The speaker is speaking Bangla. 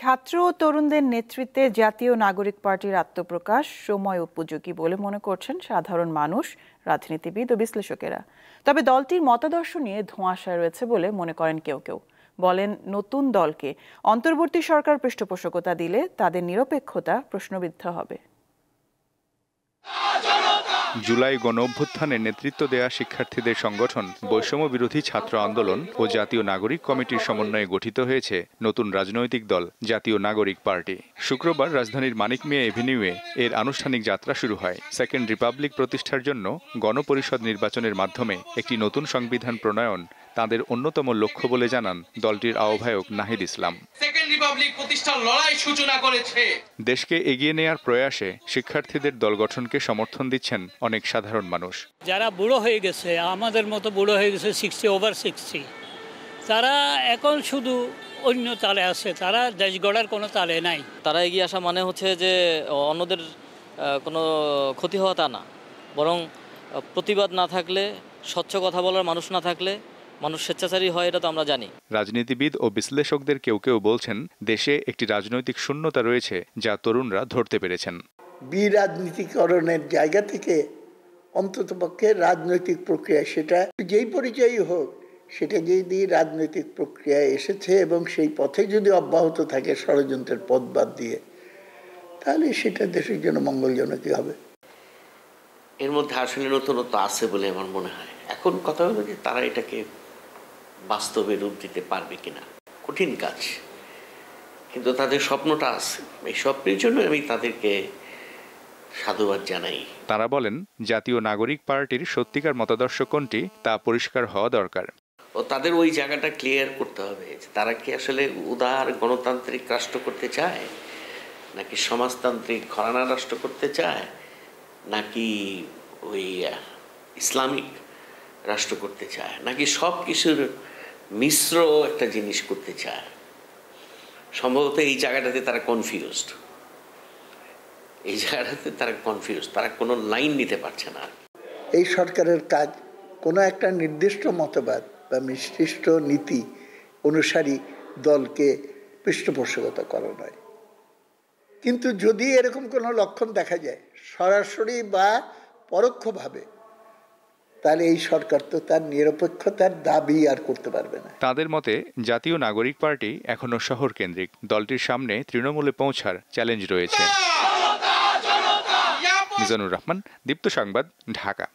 ছাত্র ও তরুণদের নেতৃত্বে জাতীয় নাগরিক পার্টির আত্মপ্রকাশ সময় উপযোগী বলে মনে করছেন সাধারণ মানুষ, রাজনীতিবিদ ও বিশ্লেষকেরা। তবে দলটির মতাদর্শ নিয়ে ধোঁয়াশা রয়েছে বলে মনে করেন কেউ কেউ। বলেন, নতুন দলকে অন্তর্বর্তী সরকার পৃষ্ঠপোষকতা দিলে তাদের নিরপেক্ষতা প্রশ্নবিদ্ধ হবে। জুলাই গণঅভ্যুত্থানে নেতৃত্ব দেয়া শিক্ষার্থীদের সংগঠন বৈষম্য বিরোধী ছাত্র আন্দোলন ও জাতীয় নাগরিক কমিটির সমন্বয়ে গঠিত হয়েছে নতুন রাজনৈতিক দল জাতীয় নাগরিক পার্টি। শুক্রবার রাজধানীর মানিক মিয়া এভিনিউয়ে এর আনুষ্ঠানিক যাত্রা শুরু হয়। সেকেন্ড রিপাবলিক প্রতিষ্ঠার জন্য গণপরিষদ নির্বাচনের মাধ্যমে একটি নতুন সংবিধান প্রণয়ন তাদের অন্যতম লক্ষ্য বলে জানান দলটির আহ্বায়ক নাহিদ ইসলাম। সেকেন্ড রিপাবলিক প্রতিষ্ঠার লড়াই সূচনা করেছে। দেশকে এগিয়ে নেয়ার প্রয়াসে শিক্ষার্থীদের দল গঠনকে সমর্থন দিচ্ছেন অনেক সাধারণ মানুষ। যারা বুড়ো হয়ে গেছে, আমাদের মতো বুড়ো হয়ে গেছে, 60 তারা এখন শুধু অন্য তালে আছে, তারা দেশ গড়ার কোনো তালে নাই। তারা এগিয়ে আসা মানে হচ্ছে যে অন্যদের কোনো ক্ষতি হওয়া তা না, বরং প্রতিবাদ না থাকলে, স্বচ্ছ কথা বলার মানুষ না থাকলে মানুষ স্বেচ্ছাচারী হয়, এটা তো আমরা জানি। রাজনীতিবিদ ও বিশ্লেষকদের কেউ কেউ বলছেন, দেশে একটি রাজনৈতিক শূন্যতা রয়েছে যা তরুণরা ধরতে পেরেছেন। বিরাজনীতিকরণের জায়গা থেকে অন্ততপক্ষে রাজনৈতিক প্রক্রিয়া, সেটা যেই পরিচয়ই হোক, সেটা যদি রাজনৈতিক প্রক্রিয়ায় এসেছে এবং সেই পথে যদি অব্যাহত থাকে ষড়যন্ত্রের পথ বাদ দিয়ে, তাহলে সেটা দেশের জন্য মঙ্গলজনকই হবে। এর মধ্যে আসলে নতুনত্ব আছে বলে আমার মনে হয়। এখন কথা হলো যে তারা এটাকে বাস্তবে রূপ দিতে পারবে কিনা, কঠিন কাজ, কিন্তু তাদের স্বপ্নটা আছে। এই স্বপ্নের জন্য আমি তাদেরকে সাধুবাদ জানাই। তারা বলেন, জাতীয় নাগরিক পার্টির সত্যিকার মতাদর্শ কোনটি তা পরিষ্কার হওয়া দরকার। ও তাদের ওই জায়গাটা ক্লিয়ার করতে হবে যে তারা কি আসলে উদার গণতান্ত্রিক রাষ্ট্র করতে চায়, নাকি সমাজতান্ত্রিক ঘরানা রাষ্ট্র করতে চায়, নাকি ওই ইসলামিক রাষ্ট্র করতে চায়, নাকি সব কিছুর মিশ্র একটা জিনিস করতে চায়। সম্ভবত এই জায়গাটাতে তারা কনফিউজড, তারা কোনো লাইন নিতে পারছে না। এই সরকারের কাজ কোনো একটা নির্দিষ্ট মতবাদ বা নির্দিষ্ট নীতি অনুসারী দলকে পৃষ্ঠপোষকতা করা নয়। কিন্তু যদি এরকম কোনো লক্ষণ দেখা যায় সরাসরি বা পরোক্ষভাবে, তাহলে এই সরকার তো তার নিরপেক্ষতার দাবি আর করতে পারবে না। তাদের মতে, জাতীয় নাগরিক পার্টি এখনো শহর কেন্দ্রিক। দলটির সামনে তৃণমূলে পৌঁছার চ্যালেঞ্জ রয়েছে। মিজানুর রহমান, দীপ্ত সংবাদ, ঢাকা।